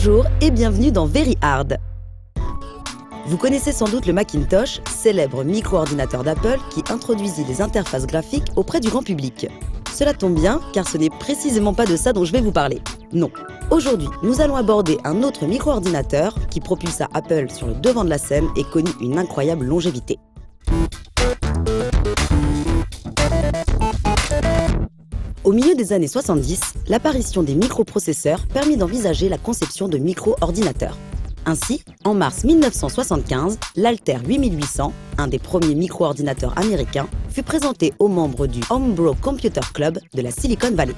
Bonjour et bienvenue dans Very Hard. Vous connaissez sans doute le Macintosh, célèbre micro-ordinateur d'Apple qui introduisit les interfaces graphiques auprès du grand public. Cela tombe bien car ce n'est précisément pas de ça dont je vais vous parler. Non. Aujourd'hui, nous allons aborder un autre micro-ordinateur qui propulsa Apple sur le devant de la scène et connut une incroyable longévité. Au milieu des années 70, l'apparition des microprocesseurs permit d'envisager la conception de micro-ordinateurs. Ainsi, en mars 1975, l'Altair 8800, un des premiers micro-ordinateurs américains, fut présenté aux membres du Homebrew Computer Club de la Silicon Valley.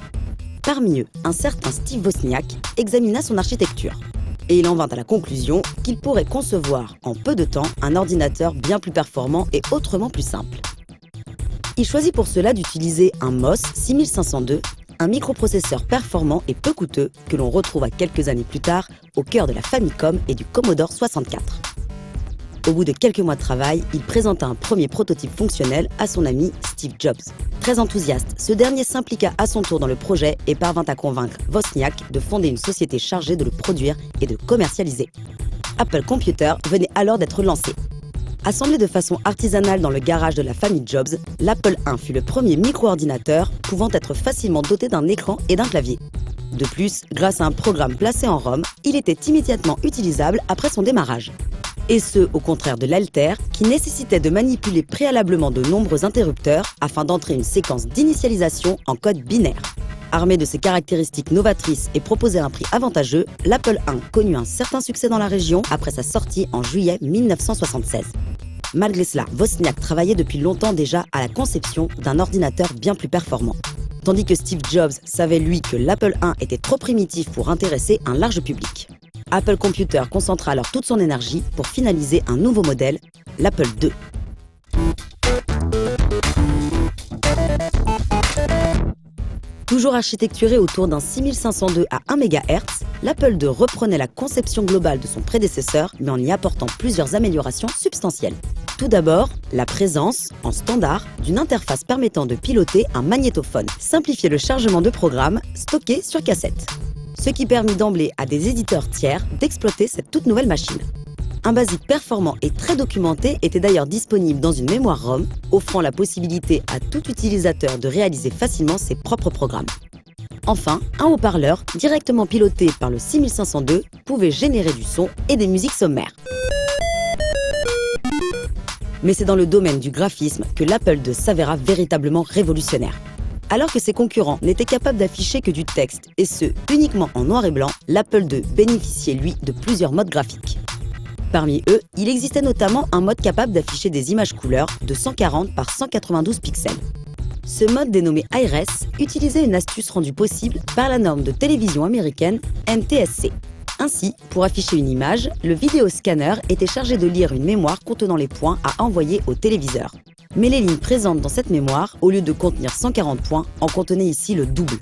Parmi eux, un certain Steve Wozniak examina son architecture. Et il en vint à la conclusion qu'il pourrait concevoir en peu de temps un ordinateur bien plus performant et autrement plus simple. Il choisit pour cela d'utiliser un MOS 6502, un microprocesseur performant et peu coûteux que l'on retrouva quelques années plus tard au cœur de la Famicom et du Commodore 64. Au bout de quelques mois de travail, il présenta un premier prototype fonctionnel à son ami Steve Jobs. Très enthousiaste, ce dernier s'impliqua à son tour dans le projet et parvint à convaincre Wozniak de fonder une société chargée de le produire et de commercialiser. Apple Computer venait alors d'être lancé. Assemblé de façon artisanale dans le garage de la famille Jobs, l'Apple I fut le premier micro-ordinateur pouvant être facilement doté d'un écran et d'un clavier. De plus, grâce à un programme placé en ROM, il était immédiatement utilisable après son démarrage. Et ce, au contraire de l'Altair, qui nécessitait de manipuler préalablement de nombreux interrupteurs afin d'entrer une séquence d'initialisation en code binaire. Armé de ces caractéristiques novatrices et proposé à un prix avantageux, l'Apple I connut un certain succès dans la région après sa sortie en juillet 1976. Malgré cela, Wozniak travaillait depuis longtemps déjà à la conception d'un ordinateur bien plus performant. Tandis que Steve Jobs savait lui que l'Apple I était trop primitif pour intéresser un large public. Apple Computer concentra alors toute son énergie pour finaliser un nouveau modèle, l'Apple II. Toujours architecturé autour d'un 6502 à 1 MHz, l'Apple II reprenait la conception globale de son prédécesseur, mais en y apportant plusieurs améliorations substantielles. Tout d'abord, la présence, en standard, d'une interface permettant de piloter un magnétophone, simplifier le chargement de programmes stockés sur cassette. Ce qui permit d'emblée à des éditeurs tiers d'exploiter cette toute nouvelle machine. Un BASIC performant et très documenté était d'ailleurs disponible dans une mémoire ROM, offrant la possibilité à tout utilisateur de réaliser facilement ses propres programmes. Enfin, un haut-parleur, directement piloté par le 6502, pouvait générer du son et des musiques sommaires. Mais c'est dans le domaine du graphisme que l'Apple II s'avéra véritablement révolutionnaire. Alors que ses concurrents n'étaient capables d'afficher que du texte, et ce, uniquement en noir et blanc, l'Apple II bénéficiait, lui, de plusieurs modes graphiques. Parmi eux, il existait notamment un mode capable d'afficher des images couleurs de 140 par 192 pixels. Ce mode dénommé IRES utilisait une astuce rendue possible par la norme de télévision américaine NTSC. Ainsi, pour afficher une image, le vidéoscanner était chargé de lire une mémoire contenant les points à envoyer au téléviseur. Mais les lignes présentes dans cette mémoire, au lieu de contenir 140 points, en contenaient ici le double.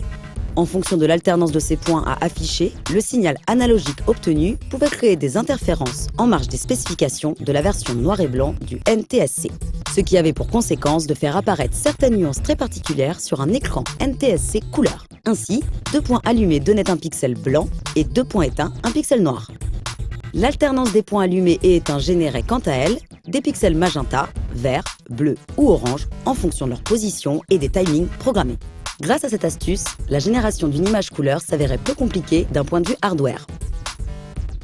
En fonction de l'alternance de ces points à afficher, le signal analogique obtenu pouvait créer des interférences en marge des spécifications de la version noir et blanc du NTSC, ce qui avait pour conséquence de faire apparaître certaines nuances très particulières sur un écran NTSC couleur. Ainsi, 2 points allumés donnaient un pixel blanc et 2 points éteints un pixel noir. L'alternance des points allumés et éteints générait quant à elle des pixels magenta, vert, bleu ou orange en fonction de leur position et des timings programmés. Grâce à cette astuce, la génération d'une image couleur s'avérait peu compliquée d'un point de vue hardware.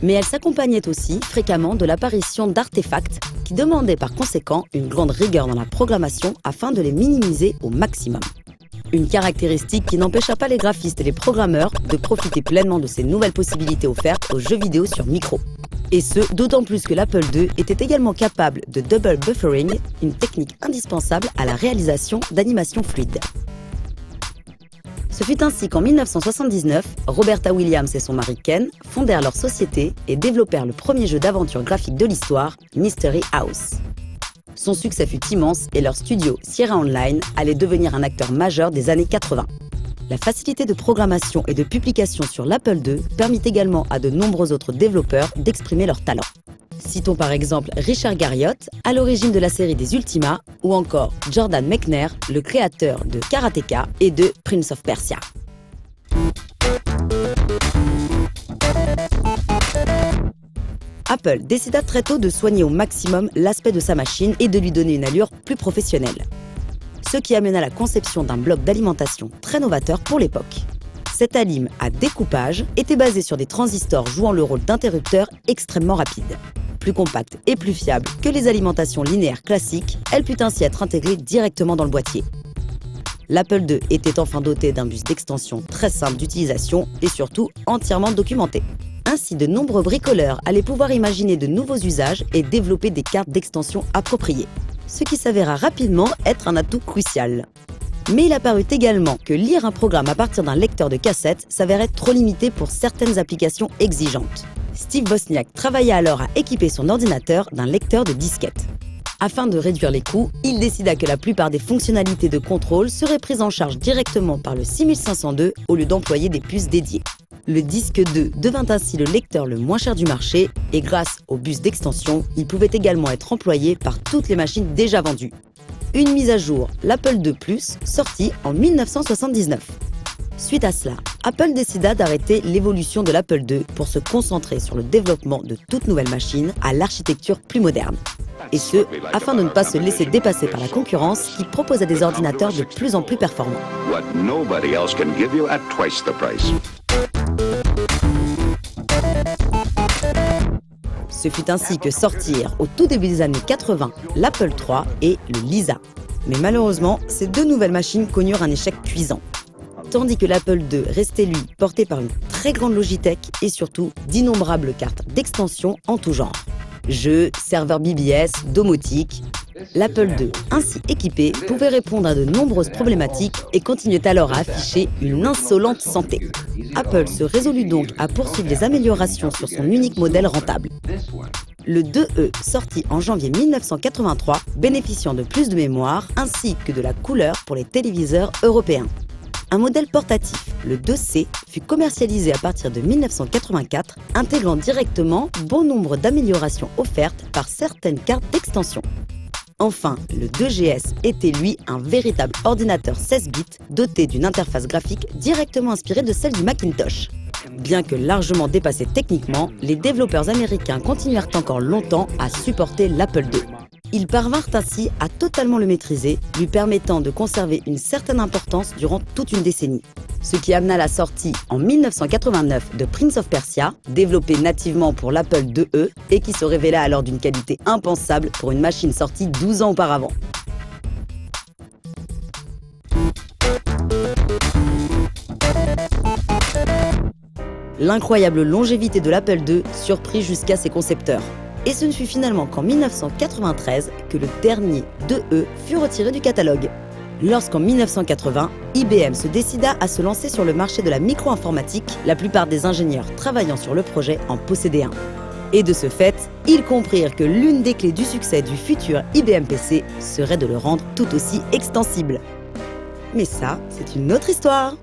Mais elle s'accompagnait aussi fréquemment de l'apparition d'artefacts qui demandaient par conséquent une grande rigueur dans la programmation afin de les minimiser au maximum. Une caractéristique qui n'empêcha pas les graphistes et les programmeurs de profiter pleinement de ces nouvelles possibilités offertes aux jeux vidéo sur micro. Et ce, d'autant plus que l'Apple II était également capable de double buffering, une technique indispensable à la réalisation d'animations fluides. Ce fut ainsi qu'en 1979, Roberta Williams et son mari Ken fondèrent leur société et développèrent le premier jeu d'aventure graphique de l'histoire, Mystery House. Son succès fut immense et leur studio, Sierra Online, allait devenir un acteur majeur des années 80. La facilité de programmation et de publication sur l'Apple II permit également à de nombreux autres développeurs d'exprimer leur talent. Citons par exemple Richard Garriott, à l'origine de la série des Ultima, ou encore Jordan Mechner, le créateur de Karateka et de Prince of Persia. Apple décida très tôt de soigner au maximum l'aspect de sa machine et de lui donner une allure plus professionnelle. Ce qui amena à la conception d'un bloc d'alimentation très novateur pour l'époque. Cette alim à découpage était basée sur des transistors jouant le rôle d'interrupteurs extrêmement rapides. Plus compacte et plus fiable que les alimentations linéaires classiques, elle put ainsi être intégrée directement dans le boîtier. L'Apple II était enfin doté d'un bus d'extension très simple d'utilisation et surtout entièrement documenté. Ainsi, de nombreux bricoleurs allaient pouvoir imaginer de nouveaux usages et développer des cartes d'extension appropriées, ce qui s'avéra rapidement être un atout crucial. Mais il apparut également que lire un programme à partir d'un lecteur de cassette s'avérait trop limité pour certaines applications exigeantes. Steve Wozniak travailla alors à équiper son ordinateur d'un lecteur de disquettes. Afin de réduire les coûts, il décida que la plupart des fonctionnalités de contrôle seraient prises en charge directement par le 6502 au lieu d'employer des puces dédiées. Le disque 2 devint ainsi le lecteur le moins cher du marché et grâce au bus d'extension, il pouvait également être employé par toutes les machines déjà vendues. Une mise à jour, l'Apple II Plus, sortie en 1979. Suite à cela, Apple décida d'arrêter l'évolution de l'Apple II pour se concentrer sur le développement de toutes nouvelles machines à l'architecture plus moderne. Et ce, afin de ne pas se laisser dépasser par la concurrence qui proposait des ordinateurs de plus en plus performants. Ce fut ainsi que sortirent au tout début des années 80 l'Apple III et le Lisa. Mais malheureusement, ces deux nouvelles machines connurent un échec cuisant. Tandis que l'Apple II restait lui porté par une très grande Logitech et surtout d'innombrables cartes d'extension en tout genre. Jeux, serveurs BBS, domotique. L'Apple II, ainsi équipé, pouvait répondre à de nombreuses problématiques et continuait alors à afficher une insolente santé. Apple se résolut donc à poursuivre les améliorations sur son unique modèle rentable. Le 2E, sorti en janvier 1983, bénéficiant de plus de mémoire ainsi que de la couleur pour les téléviseurs européens. Un modèle portatif, le 2C, fut commercialisé à partir de 1984, intégrant directement bon nombre d'améliorations offertes par certaines cartes d'extension. Enfin, le 2GS était lui un véritable ordinateur 16 bits doté d'une interface graphique directement inspirée de celle du Macintosh. Bien que largement dépassé techniquement, les développeurs américains continuèrent encore longtemps à supporter l'Apple II. Ils parvinrent ainsi à totalement le maîtriser, lui permettant de conserver une certaine importance durant toute une décennie. Ce qui amena la sortie en 1989 de Prince of Persia, développé nativement pour l'Apple IIe et qui se révéla alors d'une qualité impensable pour une machine sortie 12 ans auparavant. L'incroyable longévité de l'Apple II surprit jusqu'à ses concepteurs. Et ce ne fut finalement qu'en 1993 que le dernier 2E fut retiré du catalogue. Lorsqu'en 1980, IBM se décida à se lancer sur le marché de la micro-informatique, la plupart des ingénieurs travaillant sur le projet en possédaient un. Et de ce fait, ils comprirent que l'une des clés du succès du futur IBM PC serait de le rendre tout aussi extensible. Mais ça, c'est une autre histoire.